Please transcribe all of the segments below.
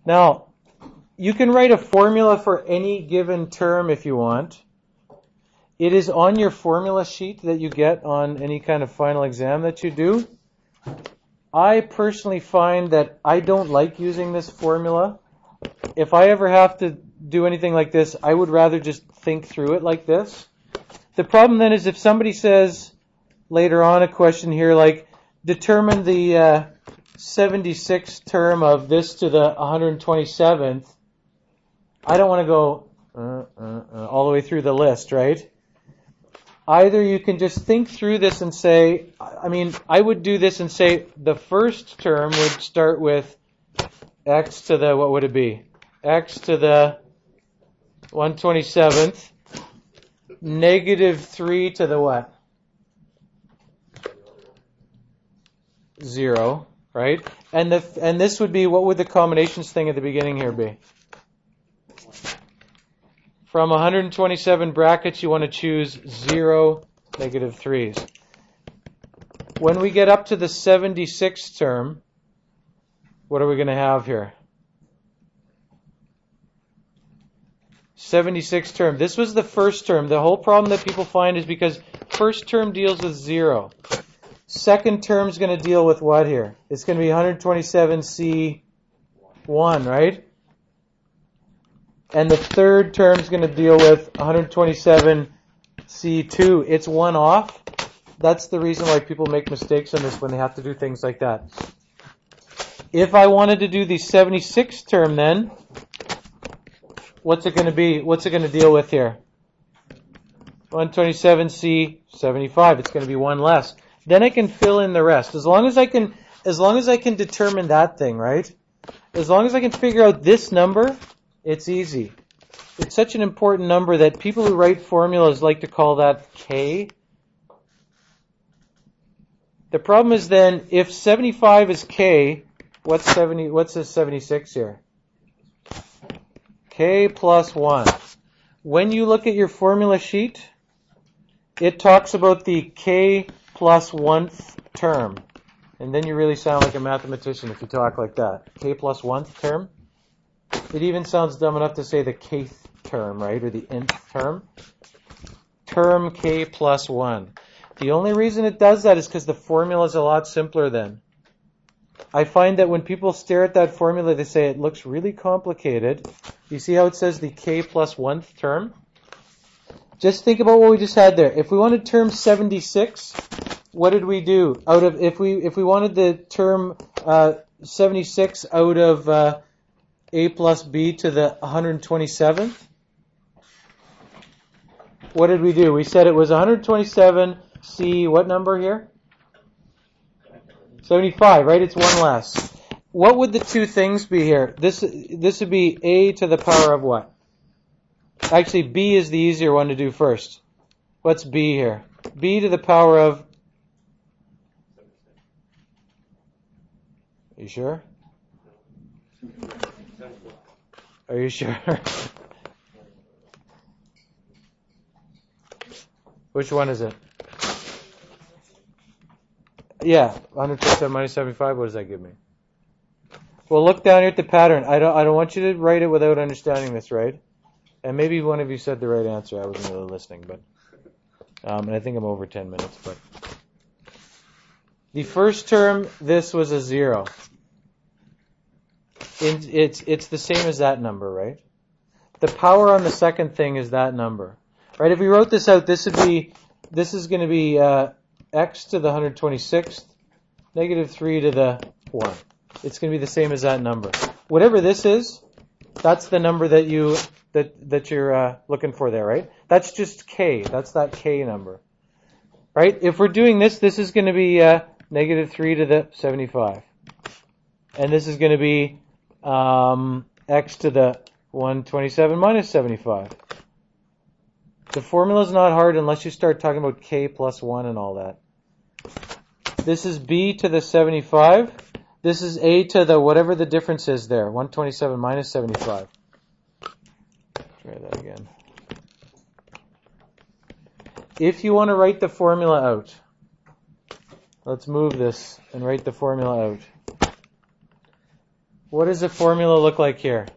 Now, you can write a formula for any given term if you want. It is on your formula sheet that you get on any kind of final exam that you do. I personally find that I don't like using this formula. If I ever have to do anything like this, I would rather just think through it like this. The problem then is if somebody says later on a question here like, determine the 76th term of this to the 127th, I don't want to go all the way through the list, right? Either you can just think through this and say, I would do this and say the first term would start with x to the, what would it be? X to the 127th, negative 3 to the what? 0, right? And this would be, what would the combinations thing at the beginning here be? From 127 brackets, you want to choose 0, negative 3's. When we get up to the 76th term, what are we going to have here? 76th term. This was the first term. The whole problem that people find is because first term deals with 0. Second term is going to deal with what here? It's going to be 127C1, right? And the third term is going to deal with 127C2. It's one off. That's the reason why people make mistakes on this when they have to do things like that. If I wanted to do the 76th term then, what's it going to be? What's it going to deal with here? 127C75. It's going to be one less. Then I can fill in the rest. As long as I can determine that thing, right? As long as I can figure out this number, it's easy. It's such an important number that people who write formulas like to call that K. The problem is then, if 75 is K, what's this 76 here? K plus 1. When you look at your formula sheet, it talks about the K plus 1th term. And then you really sound like a mathematician if you talk like that. K plus 1th term. It even sounds dumb enough to say the kth term, right? Or the nth term. Term K plus 1. The only reason it does that is because the formula is a lot simpler then. I find that when people stare at that formula, they say it looks really complicated. You see how it says the K plus 1th term? Just think about what we just had there. If we wanted term 76, what did we do? If we wanted the term 76 out of A plus B to the 127th, what did we do? We said it was 127C, what number here? 75, right? It's one less. What would the two things be here? This would be A to the power of what? Actually, B is the easier one to do first. What's B here? B to the power of... Are you sure? Are you sure? Which one is it? Yeah, 127 minus 75, what does that give me? Well, look down here at the pattern. I don't want you to write it without understanding this, right? And maybe one of you said the right answer. I wasn't really listening, but and I think I'm over 10 minutes. But the first term, this was a 0. It's the same as that number, right? The power on the second thing is that number, right? If we wrote this out, this is going to be x to the 126th, negative 3 to the 1. It's going to be the same as that number. Whatever this is, that's the number that you're looking for there, right? That's just k. That's that k number, right? If we're doing this, this is going to be negative 3 to the 75, and this is going to be x to the 127 minus 75. The formula is not hard unless you start talking about k plus 1 and all that. This is b to the 75. This is a to the whatever the difference is there, 127 minus 75. Try that again. If you want to write the formula out, let's move this and write the formula out. what does the formula look like here?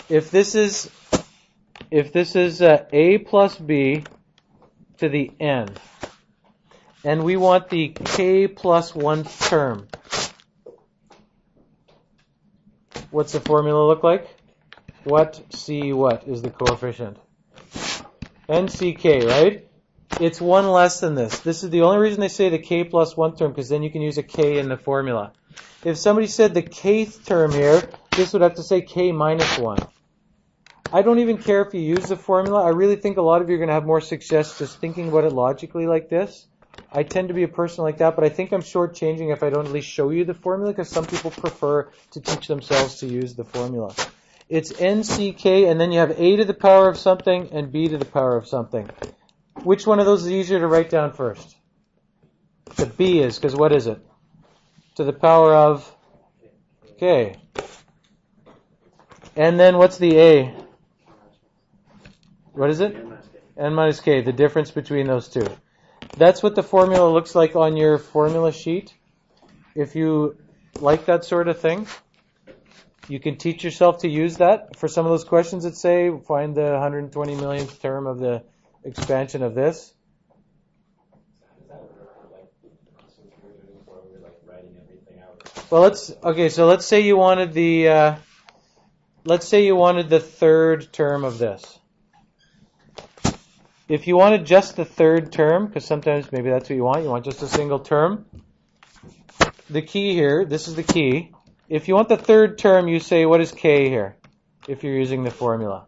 If this is a plus b to the n, and we want the k plus 1th term, what's the formula look like? What is the coefficient? NCK, right? It's one less than this. This is the only reason they say the k plus 1 term, because then you can use a k in the formula. If somebody said the kth term here, this would have to say k minus 1. I don't even care if you use the formula. I really think a lot of you are going to have more success just thinking about it logically like this. I tend to be a person like that, but I think I'm shortchanging if I don't at least show you the formula, because some people prefer to teach themselves to use the formula. It's NCK, and then you have a to the power of something and b to the power of something. Which one of those is easier to write down first? The b is, because what is it? To the power of k. And then what's the a? What is it? N minus k, the difference between those two. That's what the formula looks like on your formula sheet. If you like that sort of thing, you can teach yourself to use that. For some of those questions that say, find the 120 millionth term of the expansion of this. Well, let's say you wanted the third term of this. If you wanted just the third term, because sometimes maybe that's what you want just a single term. The key here, this is the key. If you want the third term, you say, what is k here? If you're using the formula.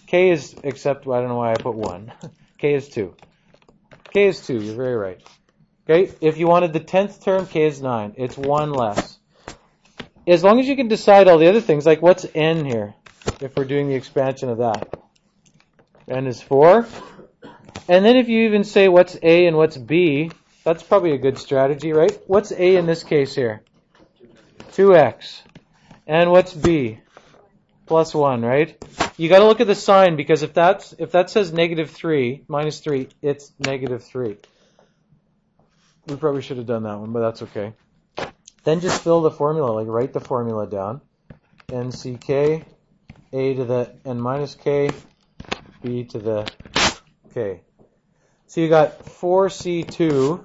K is, except, I don't know why I put 1. K is 2. K is 2, you're very right. Okay, if you wanted the 10th term, k is 9. It's 1 less. As long as you can decide all the other things, like what's n here, if we're doing the expansion of that. N is 4. And then if you even say what's a and what's b, that's probably a good strategy, right? What's a in this case here? 2x. And what's b? Plus 1, right? You got to look at the sign, because if that says negative 3, minus 3, it's negative 3. We probably should have done that one, but that's okay. Then just fill the formula, like write the formula down. NCK, a to the n minus k, b to the k. So you got 4c2,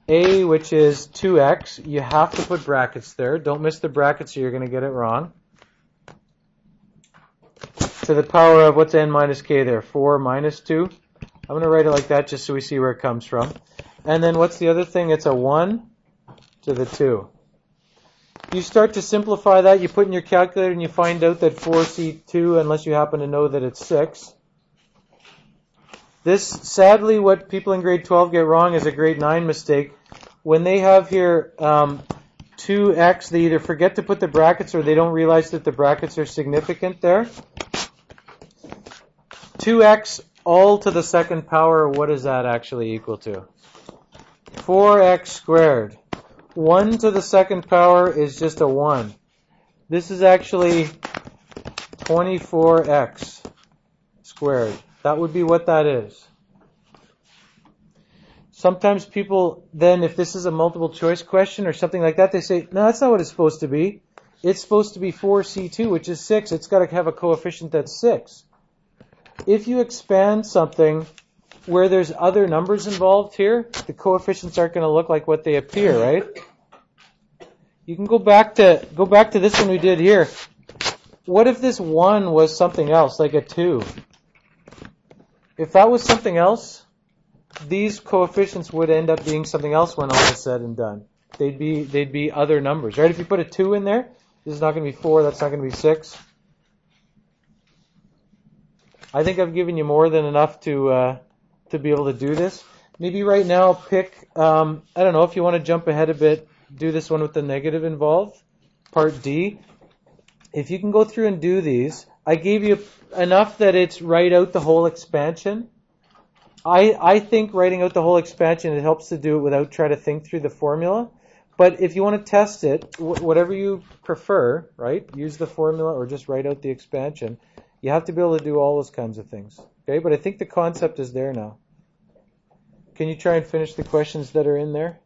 a, which is 2x. You have to put brackets there. Don't miss the brackets or you're going to get it wrong. To the power of, what's n minus k there? 4 minus 2. I'm going to write it like that just so we see where it comes from. And then what's the other thing? It's a 1 to the 2. You start to simplify that. You put in your calculator and you find out that 4c2, unless you happen to know that it's 6. This, sadly, what people in grade 12 get wrong is a grade 9 mistake. When they have here 2x, they either forget to put the brackets or they don't realize that the brackets are significant there. 2x all to the second power, what is that actually equal to? 4x squared. 1 to the second power is just a 1. This is actually 24x squared. That would be what that is. Sometimes people then, if this is a multiple choice question or something like that, they say, no, that's not what it's supposed to be. It's supposed to be 4c2, which is 6. It's got to have a coefficient that's 6. If you expand something where there's other numbers involved here, the coefficients aren't going to look like what they appear, right? You can go back to this one we did here. What if this 1 was something else, like a 2? If that was something else, these coefficients would end up being something else when all is said and done. They'd be other numbers, right? If you put a 2 in there, this is not going to be 4, that's not going to be 6. I think I've given you more than enough to be able to do this. Maybe right now pick, I don't know, if you want to jump ahead a bit, do this one with the negative involved, part D. If you can go through and do these, I gave you enough that it's write out the whole expansion. I think writing out the whole expansion, it helps to do it without trying to think through the formula. But if you want to test it, whatever you prefer, right, use the formula or just write out the expansion, you have to be able to do all those kinds of things. Okay, but I think the concept is there now. Can you try and finish the questions that are in there?